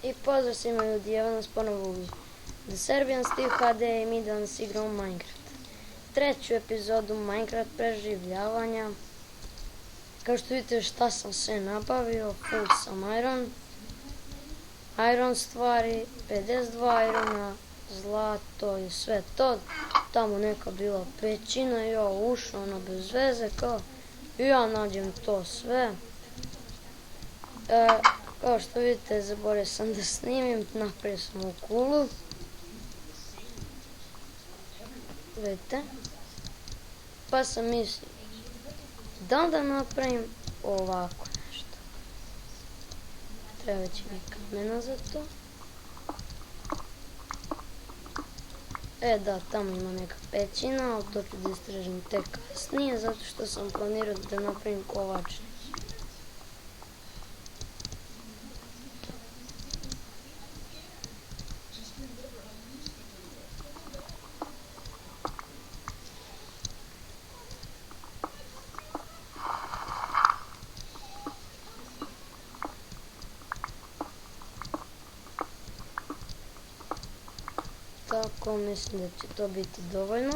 I pozdrav svima ljudi, evo nas ponovo u The Serbian Steve HD i mi danas igramo Minecraft. Treću epizodu Minecraft preživljavanja. Kao što vidite šta sam sve nabavio, full sam iron stvari, 52 irona, zlato i sve to. Tamo neka bila pećina i ja ušao ono bez veze kao i ja nađem to sve. Kao što vidite, zaboravio sam da snimim, napravio sam ovu kulu. Vidite. Pa sam mislio da napravim ovako nešto. Treba će mi kamena za to. Da, tamo ima neka pećina, ali to ću da istražim tek kasnije, zato što sam planirao da napravim kovačnicu. Tako, mislim da će to biti dovoljno.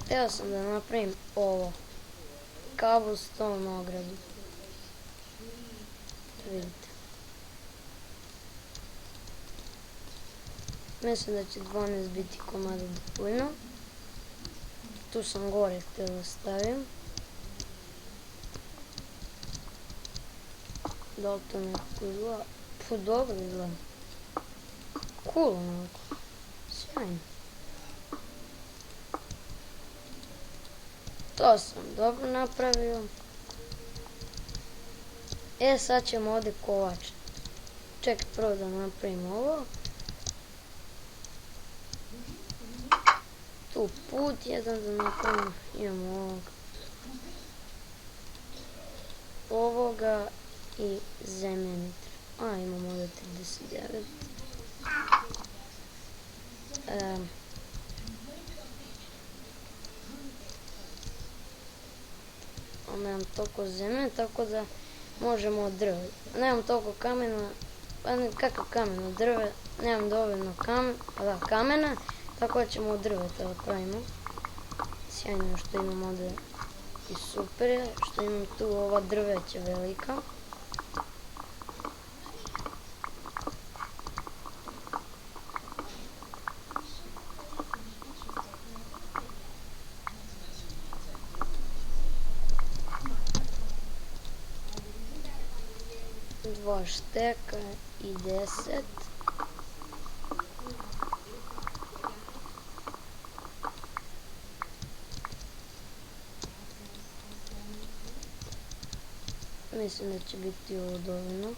Htio sam da napravim ovo. Cobblestone ogradu. Vidite. Mislim da će 12 biti komada dovoljno. Tu sam gore htio da stavim. Da li to nekako izgleda? Dobro izgleda. Cool onako. Sjajno. To sam dobro napravio. Sad ćemo ovdje kovačiti. Čekaj prvo da napravim ovo. Tu put jedan da napravim. Imamo ovoga i zemljeni. Imamo ovdje 39. Nemam toliko zemlje, tako da možemo od drve. Nemam toliko kamena, kakav kamen od drve, nemam dovoljno kamena, tako da ćemo od drveta da pravimo. Sjajno što imam ovdje i super je, što imam tu ova drveća velika. Dva šteka i 10. Mislim da će biti ovo dovoljno.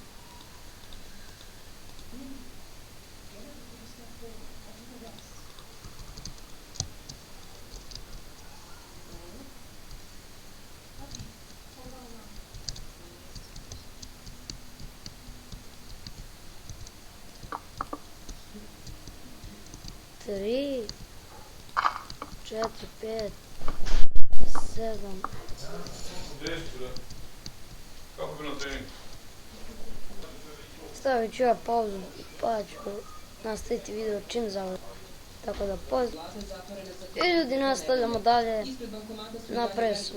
Tri, 4, 5, 7. Kako bi na trening? Stavit ću ja pauzu pa ću nastaviti video čim završim. Tako da pozdrav. I ljudi, nastavljamo dalje. Napravio sam.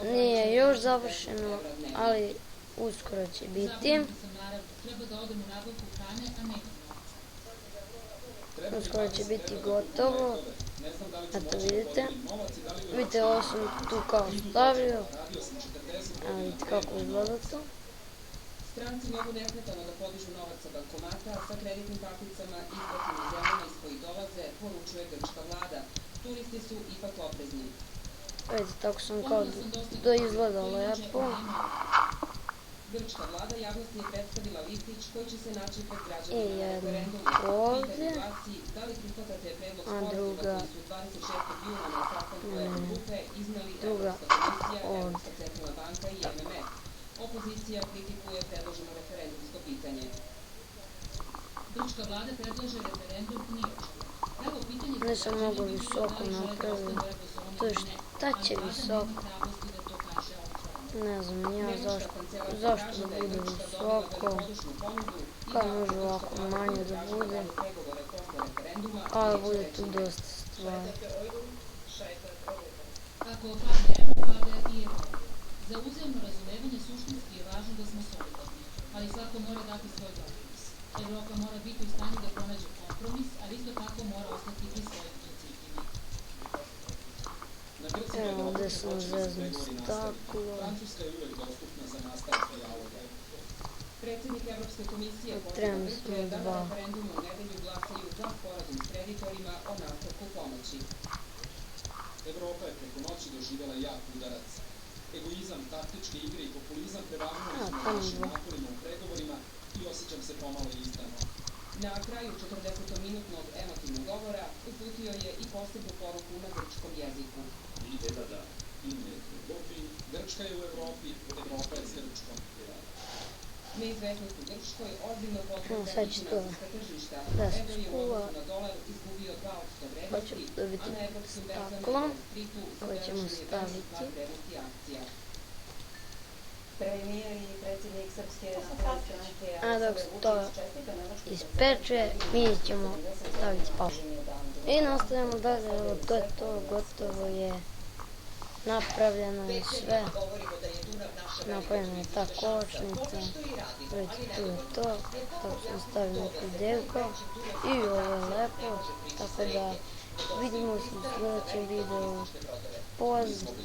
Nije još završeno, ali uskoro će biti. Uskoro će biti gotovo. Eto vidite. Vidite, ovo sam tu kao stavio. Evo vidite kako izgleda to. Stranci mogu nesmetano da podižu novac sa bankomata sa kreditnim karticama isplaćenim zemljama iz kojih dolaze, poručuje grčka vlada. Turisti su ipak oprezni. Vidite, tako sam kao da izgleda lepo. Grčka vlada javnosti je predstavila listić koji će se naći pred građanima na referendumu. Ovdje. Da li prihvatate predlog sporazuma koji su 26. juna na sastanku Eurogrupe izneli Evropska komisija, Evropska centralna banka i MMF. Opozicija kritikuje predloženo referendumsko pitanje. Grčka vlada predlaže referendum niočan. Nisam mnogo visoko napravio. To je šta će visoko? Ne znam ja Nemačka kancelarka zašto kaže da da je bude Grčka dobila visoko, velikodušnu ponudu i kad da može ovako Grčka manje da traži da bude, dalje pregovore posle referenduma i ali neće bude reći tu ne. dosta stvari. Ako padne evro, pada i Evropa. Za uzajamno razumevanje suštinski je važno da smo solidarni, ali svako mora dati svoj doprinos. Evropa mora biti u stanju da pronađe kompromis, ali isto tako mora ostati pri svojim principima. Evo ovdje sam zezno staklo. Francuska je uvek dostupna za nastavak dijaloga. Predsjednik Evropske komisije poziva Trenutno Grke da na dva. referendumu u nedelju glasaju za sporazum s kreditorima o nastavku pomoći. Evropa je preko noći doživjela jak udarac. Egoizam, taktičke igre i populizam prevagnuli su na tamo našim dva. naporima u pregovorima i osjećam se pomalo izdano. Na kraju 40-minutnog emotivnog govora uputio je i posebnu poruku na grčkom jeziku. Grčka je u Evropi, Evropa je s Grčkom. Neizvesnost u Grčkoj ozbiljno potreba sad će to finansijska tržišta. da se Evro je u skuva. odnosu na dolar izgubio 2% Pa vrednosti, ćemo dobiti a na evropskim berzama staklo i Wall Streetu koje ćemo zabeležen je veći staviti. pad vrednosti akcija. Premijer i predsjednik Srpske napredne stranke A dok Aleksandar se to Vučić čestita nemačkoj ispeče, mi ćemo staviti pauzu. I nastavljamo dalje, evo to je to, gotovo je, napravljeno je sve, napravljena je ta kočnica, već tu je to, tako sam stavio neku devko i ovo je lepo, tako da vidimo se u sljedećem videu, pozdrav.